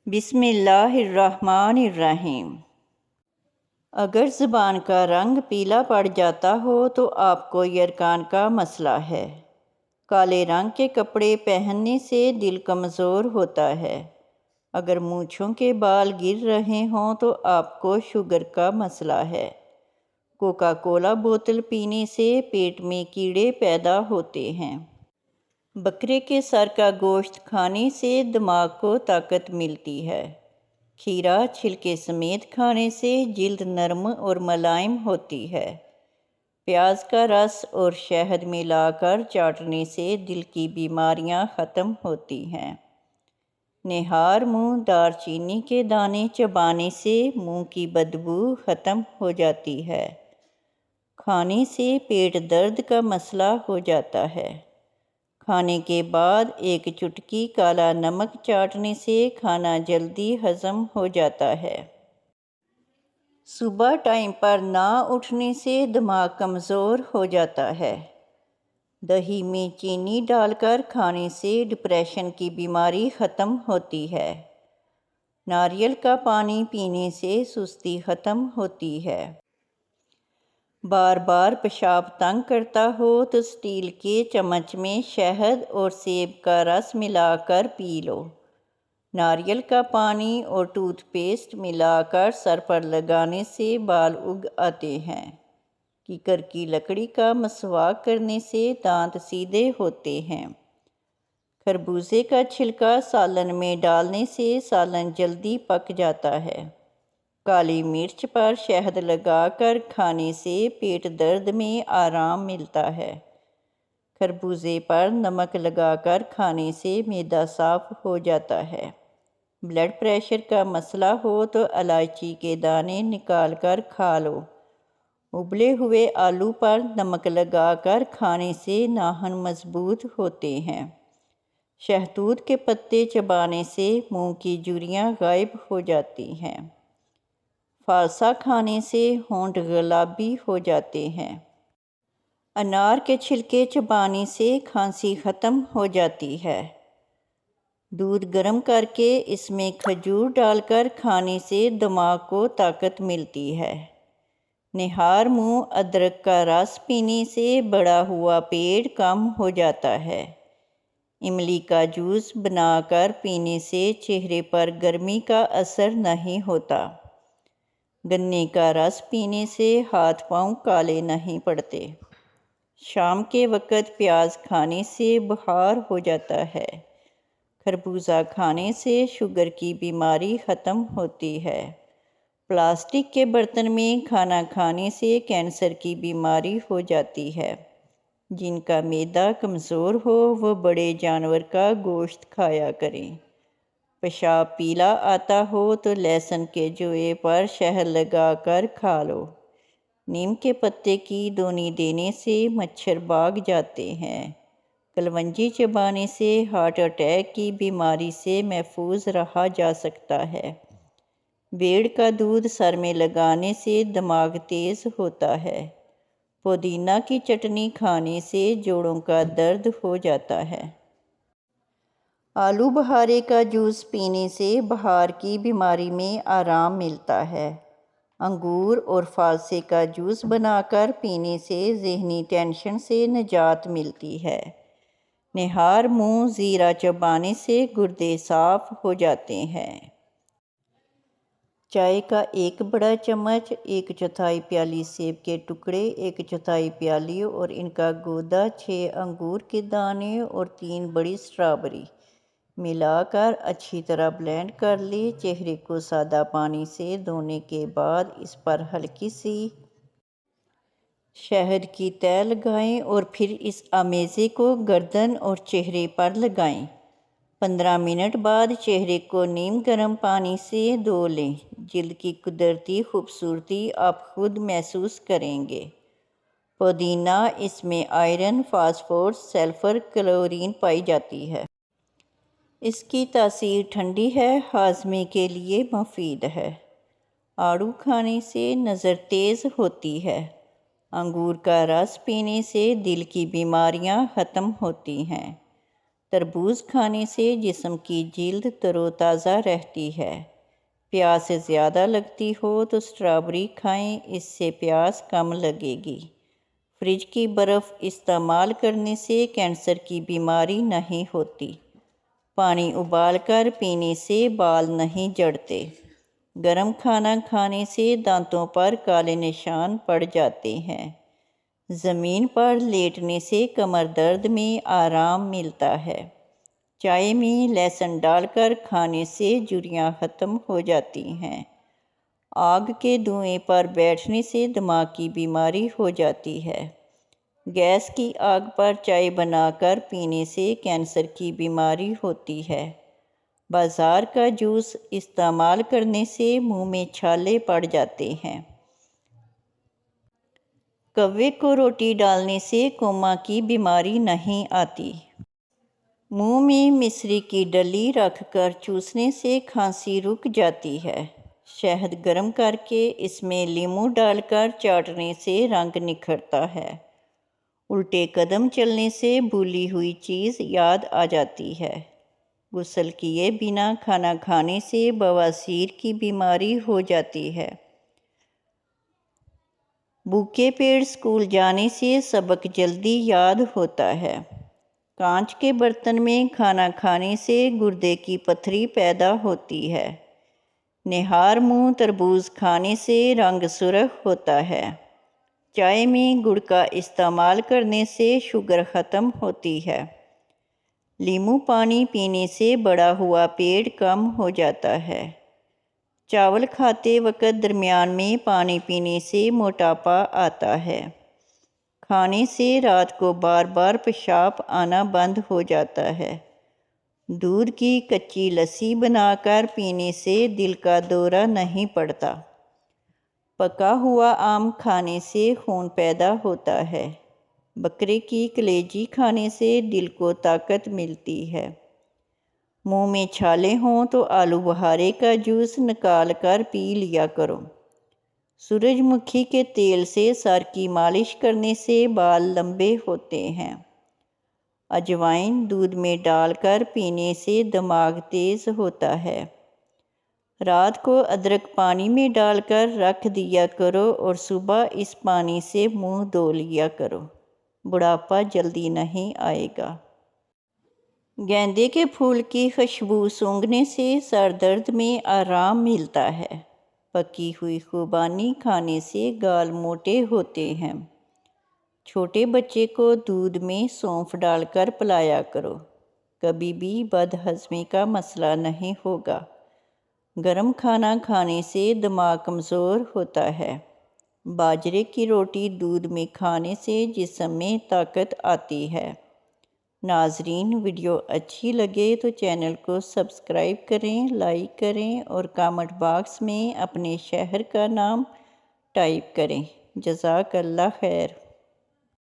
بسم اللہ الرحمن الرحیم۔ اگر زبان کا رنگ پیلا پڑ جاتا ہو تو آپ کو یرکان کا مسئلہ ہے۔ کالے رنگ کے کپڑے پہننے سے دل کمزور ہوتا ہے۔ اگر مونچھوں کے بال گر رہے ہوں تو آپ کو شوگر کا مسئلہ ہے۔ کوکا کولا بوتل پینے سے پیٹ میں کیڑے پیدا ہوتے ہیں۔ بکرے کے سر کا گوشت کھانے سے دماغ کو طاقت ملتی ہے۔ کھیرا چھلکے سمیت کھانے سے جلد نرم اور ملائم ہوتی ہے۔ پیاز کا رس اور شہد ملا کر چاٹنے سے دل کی بیماریاں ختم ہوتی ہیں۔ نہار منہ دار چینی کے دانے چبانے سے منہ کی بدبو ختم ہو جاتی ہے۔ کھانے سے پیٹ درد کا مسئلہ ہو جاتا ہے۔ کھانے کے بعد ایک چٹکی کالا نمک چاٹنے سے کھانا جلدی ہضم ہو جاتا ہے۔ صبح ٹائم پر نہ اٹھنے سے دماغ کمزور ہو جاتا ہے۔ دہی میں چینی ڈال کر کھانے سے ڈپریشن کی بیماری ختم ہوتی ہے۔ ناریل کا پانی پینے سے سستی ختم ہوتی ہے۔ بار بار پیشاب تنگ کرتا ہو تو اسٹیل کے چمچ میں شہد اور سیب کا رس ملا کر پی لو۔ ناریل کا پانی اور ٹوتھ پیسٹ ملا کر سر پر لگانے سے بال اگ آتے ہیں۔ کیکر کی لکڑی کا مسواک کرنے سے دانت سیدھے ہوتے ہیں۔ خربوزے کا چھلکا سالن میں ڈالنے سے سالن جلدی پک جاتا ہے۔ کالی مرچ پر شہد لگا کر کھانے سے پیٹ درد میں آرام ملتا ہے۔ خربوزے پر نمک لگا کر کھانے سے معدہ صاف ہو جاتا ہے۔ بلڈ پریشر کا مسئلہ ہو تو الائچی کے دانے نکال کر کھا لو۔ ابلے ہوئے آلو پر نمک لگا کر کھانے سے ناخن مضبوط ہوتے ہیں۔ شہتوت کے پتے چبانے سے منہ کی جھریاں غائب ہو جاتی ہیں۔ فالسا کھانے سے ہونٹ گلابی ہو جاتے ہیں۔ انار کے چھلکے چبانے سے کھانسی ختم ہو جاتی ہے۔ دودھ گرم کر کے اس میں کھجور ڈال کر کھانے سے دماغ کو طاقت ملتی ہے۔ نہار منہ ادرک کا رس پینے سے بڑا ہوا پیٹ کم ہو جاتا ہے۔ املی کا جوس بنا کر پینے سے چہرے پر گرمی کا اثر نہیں ہوتا۔ گنے کا رس پینے سے ہاتھ پاؤں کالے نہیں پڑتے۔ شام کے وقت پیاز کھانے سے بخار ہو جاتا ہے۔ خربوزہ کھانے سے شوگر کی بیماری ختم ہوتی ہے۔ پلاسٹک کے برتن میں کھانا کھانے سے کینسر کی بیماری ہو جاتی ہے۔ جن کا معدہ کمزور ہو وہ بڑے جانور کا گوشت کھایا کریں۔ پیشاب پیلا آتا ہو تو لہسن کے جوئے پر شہد لگا کر کھا لو۔ نیم کے پتے کی دونی دینے سے مچھر بھاگ جاتے ہیں۔ کلونجی چبانے سے ہارٹ اٹیک کی بیماری سے محفوظ رہا جا سکتا ہے۔ بیڑ کا دودھ سر میں لگانے سے دماغ تیز ہوتا ہے۔ پودینہ کی چٹنی کھانے سے جوڑوں کا درد ہو جاتا ہے۔ آلو بخارے کا جوس پینے سے بخار کی بیماری میں آرام ملتا ہے۔ انگور اور فالسے کا جوس بنا کر پینے سے ذہنی ٹینشن سے نجات ملتی ہے۔ نہار منہ زیرہ چبانے سے گردے صاف ہو جاتے ہیں۔ چائے کا ایک بڑا چمچ، 1/4 پیالی سیب کے ٹکڑے، 1/4 پیالی اور ان کا گودا، 6 انگور کے دانے اور 3 بڑی اسٹرابیری ملا کر اچھی طرح بلینڈ کر لیں۔ چہرے کو سادہ پانی سے دھونے کے بعد اس پر ہلکی سی شہد کی تہ لگائیں اور پھر اس آمیزے کو گردن اور چہرے پر لگائیں۔ 15 منٹ بعد چہرے کو نیم گرم پانی سے دھو لیں۔ جلد کی قدرتی خوبصورتی آپ خود محسوس کریں گے۔ پودینہ، اس میں آئرن، فاسفورس، سلفر، کلورین پائی جاتی ہے۔ اس کی تاثیر ٹھنڈی ہے، ہاضمے کے لیے مفید ہے۔ آڑو کھانے سے نظر تیز ہوتی ہے۔ انگور کا رس پینے سے دل کی بیماریاں ختم ہوتی ہیں۔ تربوز کھانے سے جسم کی جلد تر و تازہ رہتی ہے۔ پیاس زیادہ لگتی ہو تو اسٹرابری کھائیں، اس سے پیاس کم لگے گی۔ فریج کی برف استعمال کرنے سے کینسر کی بیماری نہیں ہوتی۔ پانی ابال کر پینے سے بال نہیں جھڑتے۔ گرم کھانا کھانے سے دانتوں پر کالے نشان پڑ جاتے ہیں۔ زمین پر لیٹنے سے کمر درد میں آرام ملتا ہے۔ چائے میں لہسن ڈال کر کھانے سے جھریاں ختم ہو جاتی ہیں۔ آگ کے دھوئیں پر بیٹھنے سے دماغ کی بیماری ہو جاتی ہے۔ گیس کی آگ پر چائے بنا کر پینے سے کینسر کی بیماری ہوتی ہے۔ بازار کا جوس استعمال کرنے سے منہ میں چھالے پڑ جاتے ہیں۔ کوے کو روٹی ڈالنے سے کوما کی بیماری نہیں آتی۔ منہ میں مصری کی ڈلی رکھ کر چوسنے سے کھانسی رک جاتی ہے۔ شہد گرم کر کے اس میں لیموں ڈال کر چاٹنے سے رنگ نکھرتا ہے۔ الٹے قدم چلنے سے بھولی ہوئی چیز یاد آ جاتی ہے۔ غسل کیے بنا کھانا کھانے سے بواسیر کی بیماری ہو جاتی ہے۔ بھوکے پیٹ اسکول جانے سے سبق جلدی یاد ہوتا ہے۔ کانچ کے برتن میں کھانا کھانے سے گردے کی پتھری پیدا ہوتی ہے۔ نہار منہ تربوز کھانے سے رنگ سرخ ہوتا ہے۔ چائے میں گڑ کا استعمال کرنے سے شوگر ختم ہوتی ہے۔ لیموں پانی پینے سے بڑا ہوا پیٹ کم ہو جاتا ہے۔ چاول کھاتے وقت درمیان میں پانی پینے سے موٹاپا آتا ہے۔ کھانے سے رات کو بار بار پیشاب آنا بند ہو جاتا ہے۔ دودھ کی کچی لسی بنا کر پینے سے دل کا دورہ نہیں پڑتا۔ پکا ہوا آم کھانے سے خون پیدا ہوتا ہے۔ بکرے کی کلیجی کھانے سے دل کو طاقت ملتی ہے۔ منہ میں چھالے ہوں تو آلو بخارے کا جوس نکال کر پی لیا کرو۔ سورج مکھی کے تیل سے سر کی مالش کرنے سے بال لمبے ہوتے ہیں۔ اجوائن دودھ میں ڈال کر پینے سے دماغ تیز ہوتا ہے۔ رات کو ادرک پانی میں ڈال کر رکھ دیا کرو اور صبح اس پانی سے منہ دھو لیا کرو۔ بڑھاپا جلدی نہیں آئے گا۔ گیندے کے پھول کی خوشبو سونگھنے سے سر درد میں آرام ملتا ہے۔ پکی ہوئی خوبانی کھانے سے گال موٹے ہوتے ہیں۔ چھوٹے بچے کو دودھ میں سونف ڈال کر پلایا کرو۔ کبھی بھی بد ہضمی کا مسئلہ نہیں ہوگا۔ گرم کھانا کھانے سے دماغ کمزور ہوتا ہے۔ باجرے کی روٹی دودھ میں کھانے سے جسم میں طاقت آتی ہے۔ ناظرین، ویڈیو اچھی لگے تو چینل کو سبسکرائب کریں، لائک کریں اور کامنٹ باکس میں اپنے شہر کا نام ٹائپ کریں۔ جزاک اللہ خیر۔